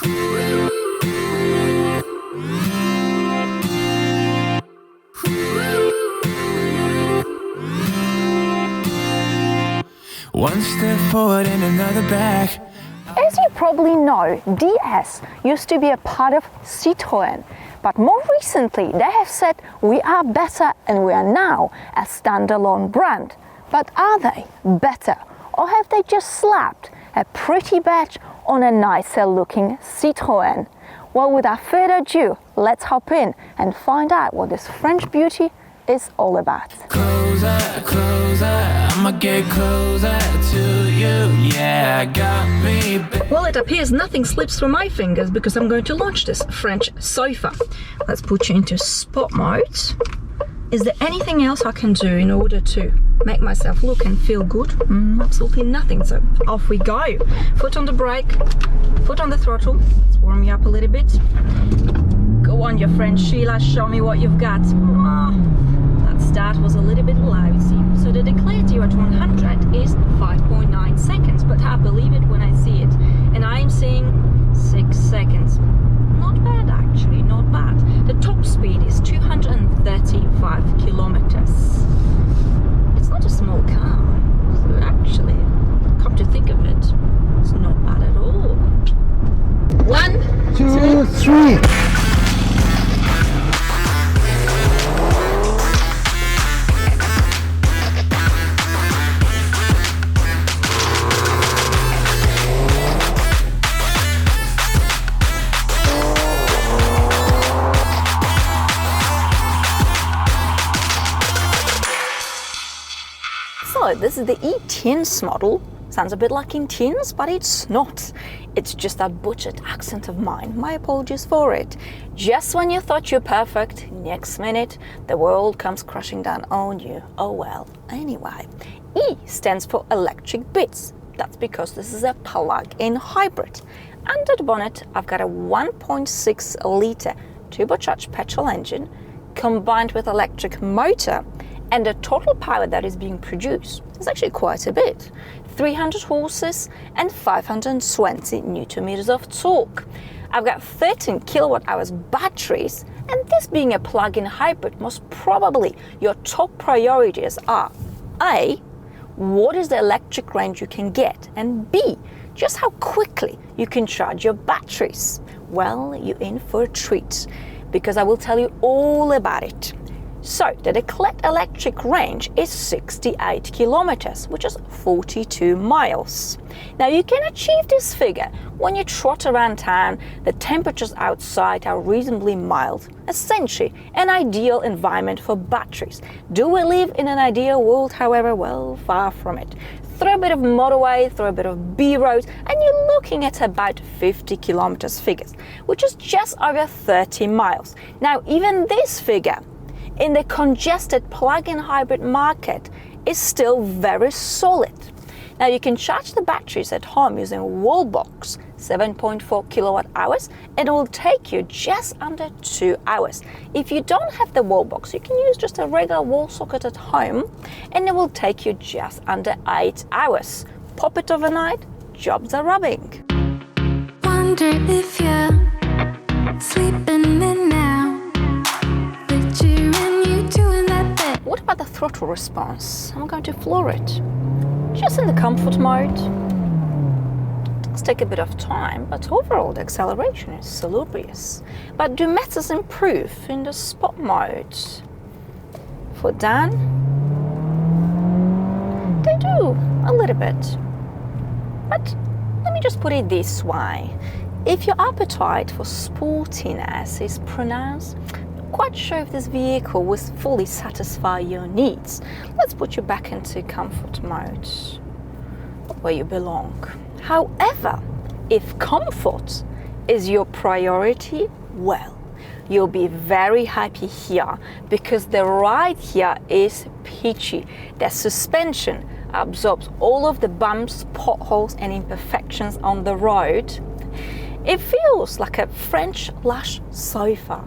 One step forward and another back. As you probably know, DS used to be a part of Citroën, but more recently they have said we are better and we are now a standalone brand. But are they better, or have they just slapped a pretty badge on a nicer looking Citroën? Well, without further ado, let's hop in and find out what this French beauty is all about. Closer, closer, I'ma get closer to you. Yeah, got me. Well, it appears nothing slips through my fingers because I'm going to launch this French sofa. Let's put you into sport mode. Is there anything else I can do in order to make myself look and feel good? Absolutely nothing, so off we go. Foot on the brake, foot on the throttle. Let's warm you up a little bit. Go on, your friend Sheila, show me what you've got. That start was a little bit lousy. So the declared 0 to 100 is 5.9 seconds, but I believe it when I see it. And I am seeing 6 seconds. Not bad actually, not bad. The top speed is 235 kilometers. It's not a small car, so actually, come to think of it, it's not bad at all. 1, 2, 3. So this is the E-Tins model. Sounds a bit like in tins, but it's not. It's just that butchered accent of mine. My apologies for it. Just when you thought you're perfect, next minute the world comes crashing down on you. Oh well. Anyway, E stands for electric bits. That's because this is a plug-in hybrid. Under the bonnet, I've got a 1.6 litre turbocharged petrol engine combined with electric motor, and the total power that is being produced is actually quite a bit. 300 horses and 520 newton meters of torque. I've got 13 kilowatt hours batteries, and this being a plug-in hybrid, most probably your top priorities are A, what is the electric range you can get, and B, just how quickly you can charge your batteries. Well, you're in for a treat, because I will tell you all about it. So the declared electric range is 68 kilometers, which is 42 miles. Now you can achieve this figure when you trot around town, the temperatures outside are reasonably mild, essentially an ideal environment for batteries. Do we live in an ideal world, however? Well, far from it. Throw a bit of motorway, throw a bit of B-road, and you're looking at about 50 kilometers figures, which is just over 30 miles. Now even this figure in the congested plug-in hybrid market is still very solid. Now you can charge the batteries at home using a wall box, 7.4 kilowatt hours, and it will take you just under 2 hours. If you don't have the wall box, you can use just a regular wall socket at home, and it will take you just under 8 hours. Pop it overnight, jobs are rubbing. Wonder if you're sleeping in now. What about the throttle response? I'm going to floor it. Just in the comfort mode. It does take a bit of time, but overall the acceleration is salubrious. But do matters improve in the sport mode? For Dan, they do, a little bit. But let me just put it this way. If your appetite for sportiness is pronounced, quite sure if this vehicle will fully satisfy your needs. Let's put you back into comfort mode, where you belong. However, if comfort is your priority, well, you'll be very happy here, because the ride here is peachy. The suspension absorbs all of the bumps, potholes and imperfections on the road. It feels like a French lush sofa.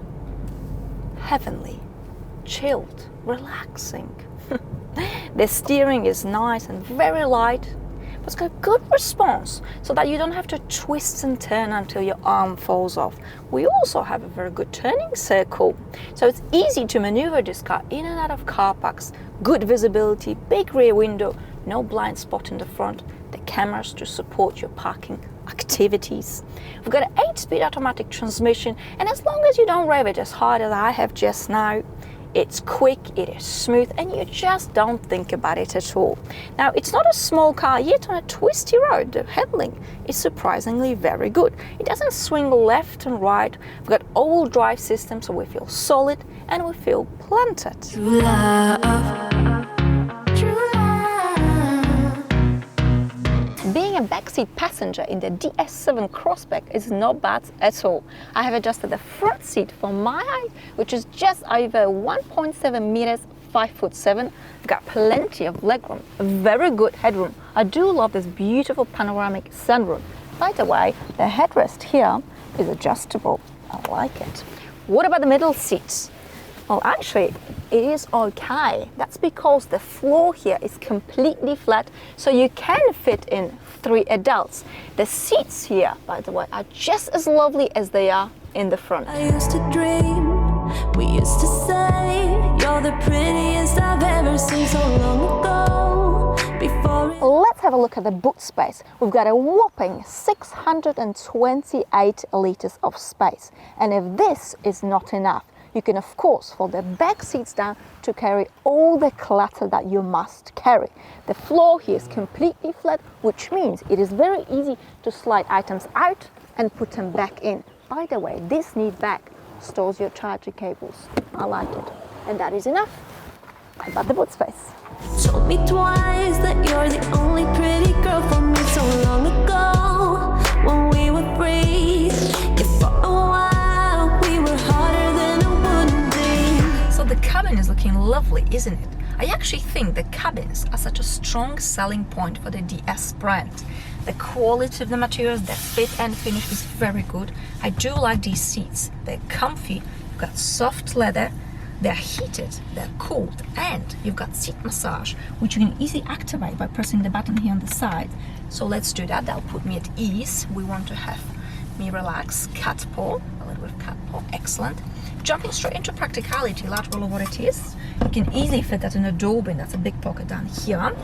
Heavenly, chilled, relaxing. The steering is nice and very light, but it's got a good response so that you don't have to twist and turn until your arm falls off. We also have a very good turning circle, so it's easy to maneuver this car in and out of car parks. Good visibility, big rear window, no blind spot in the front, the cameras to support your parking activities. We've got an 8-speed automatic transmission, and as long as you don't rev it as hard as I have just now, it's quick, it is smooth, and you just don't think about it at all. Now, it's not a small car, yet on a twisty road, the handling is surprisingly very good. It doesn't swing left and right. We've got all-wheel drive system, so we feel solid and we feel planted. True love. Being a backseat passenger in the DS7 Crossback is not bad at all. I have adjusted the front seat for my height, which is just over 1.7 meters, 5'7". I've got plenty of legroom, very good headroom. I do love this beautiful panoramic sunroof. By the way, the headrest here is adjustable. I like it. What about the middle seats? Well, actually, it is okay. That's because the floor here is completely flat, so you can fit in 3 adults. The seats here, by the way, are just as lovely as they are in the front. I used to dream, we used to say, you're the prettiest I've ever seen so long ago. Let's have a look at the boot space. We've got a whopping 628 liters of space. And if this is not enough, you can of course fold the back seats down to carry all the clutter that you must carry. The floor here is completely flat, which means it is very easy to slide items out and put them back in. By the way, this neat bag stores your charging cables. I like it. And that is enough about the boot space. Told me twice that you're the only pretty girl for me so long ago. When we were free, yeah, for a while we were harder than a wooden be. So the cabin is looking lovely, isn't it? I actually think the cabins are such a strong selling point for the DS brand. The quality of the materials, the fit and finish is very good. I do like these seats. They're comfy, you've got soft leather, they're heated, they're cooled, and you've got seat massage, which you can easily activate by pressing the button here on the side. So let's do that. That'll put me at ease. We want to have me relax. Cat paw, a little bit of cat paw, excellent. Jumping straight into practicality, large roll of what it is. You can easily fit that in a door bin. That's a big pocket down here.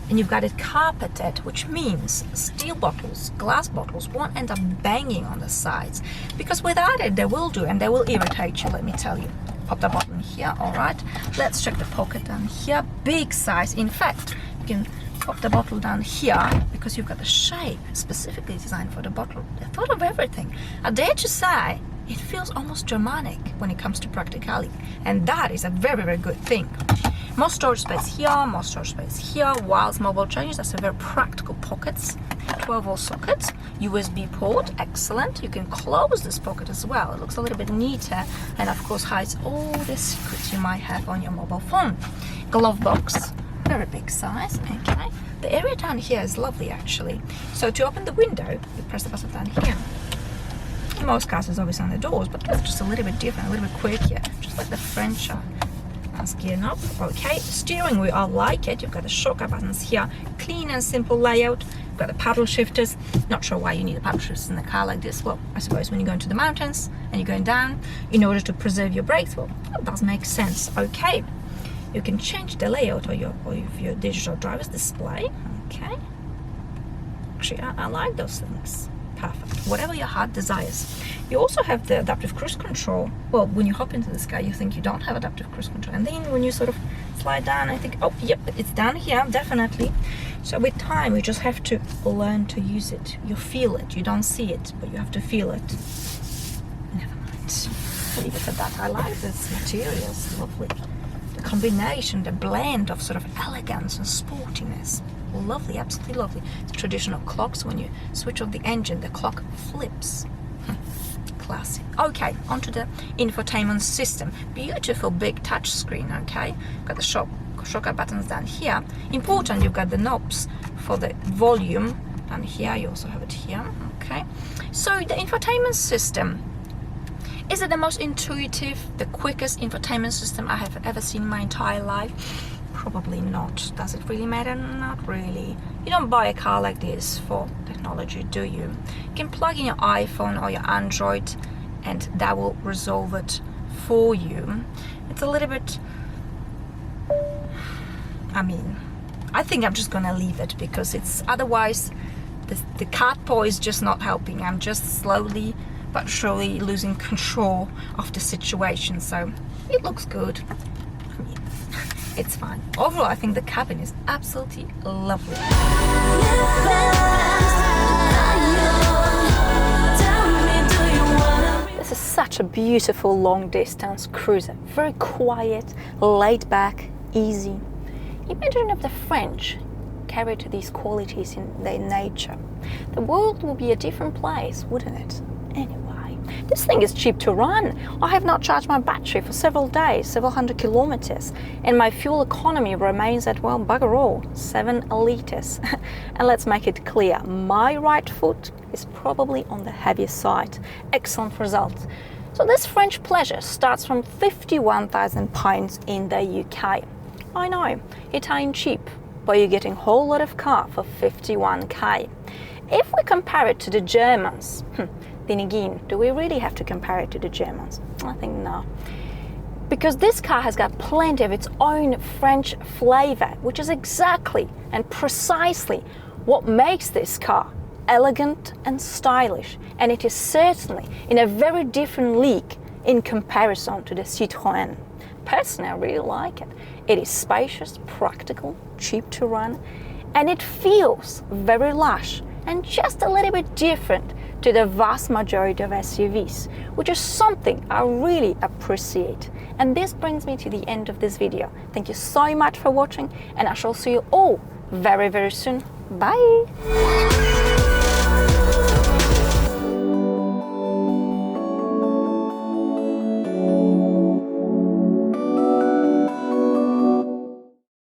And you've got it carpeted, which means steel bottles, glass bottles won't end up banging on the sides, because without it they will do, and they will irritate you, let me tell you. Pop the button here. All right, let's check the pocket down here. Big size. In fact, you can pop the bottle down here because you've got the shape specifically designed for the bottle. They thought of everything. I dare to say it feels almost Germanic when it comes to practicality, and that is a very, very good thing. More storage space here, more storage space here. Wireless mobile chargers, that's a very practical pockets. 12-volt socket, USB port, excellent. You can close this pocket as well. It looks a little bit neater, and of course hides all the secrets you might have on your mobile phone. Glove box, very big size. Okay, the area down here is lovely actually. So to open the window, you press the button down here. In most cars it's obviously on the doors, but that's just a little bit different, a little bit quirkier, just like the French are. That's gearing up. Okay, steering wheel, I like it. You've got the shortcut buttons here, clean and simple layout. You've got the paddle shifters. Not sure why you need the paddle shifters in a car like this. Well, I suppose when you go into the mountains and you're going down in order to preserve your brakes, well, that does make sense. Okay, you can change the layout of your digital driver's display. Okay, actually I like those things. Perfect, whatever your heart desires. You also have the adaptive cruise control. Well, when you hop into this car you think you don't have adaptive cruise control, and then when you sort of slide down I think, oh yep, it's down here, definitely. So with time you just have to learn to use it. You feel it, you don't see it, but you have to feel it. Never mind, leave it at that. I like this material, it's lovely. The combination, the blend of sort of elegance and sportiness. Lovely, absolutely lovely. It's traditional clocks. When you switch off the engine, the clock flips. Classic. Okay, onto the infotainment system. Beautiful big touch screen. Okay, got the shortcut buttons down here. Important, you've got the knobs for the volume down here. You also have it here. Okay, so the infotainment system. Is it the most intuitive, the quickest infotainment system I have ever seen in my entire life? Probably not. Does it really matter? Not really. You don't buy a car like this for technology, do you? You can plug in your iPhone or your Android and that will resolve it for you. It's a little bit... I think I'm just gonna leave it because it's otherwise the cat paw is just not helping. I'm just slowly but surely losing control of the situation. So it looks good. It's fine. Overall, I think the cabin is absolutely lovely. This is such a beautiful long distance cruiser. Very quiet, laid back, easy. Imagine if the French carried these qualities in their nature. The world would be a different place, wouldn't it? Anyway, this thing is cheap to run. I have not charged my battery for several days, several hundred kilometers, and my fuel economy remains at, well, bugger all, 7 liters. And let's make it clear, my right foot is probably on the heavier side. Excellent result. So this French pleasure starts from £51,000 in the UK. I know, it ain't cheap, but you're getting a whole lot of car for 51k. If we compare it to the Germans, then again, do we really have to compare it to the Germans? I think no. Because this car has got plenty of its own French flavor, which is exactly and precisely what makes this car elegant and stylish. And it is certainly in a very different league in comparison to the Citroën. Personally, I really like it. It is spacious, practical, cheap to run, and it feels very lush and just a little bit different to the vast majority of SUVs, which is something I really appreciate. And this brings me to the end of this video. Thank you so much for watching, and I shall see you all very, very soon. Bye!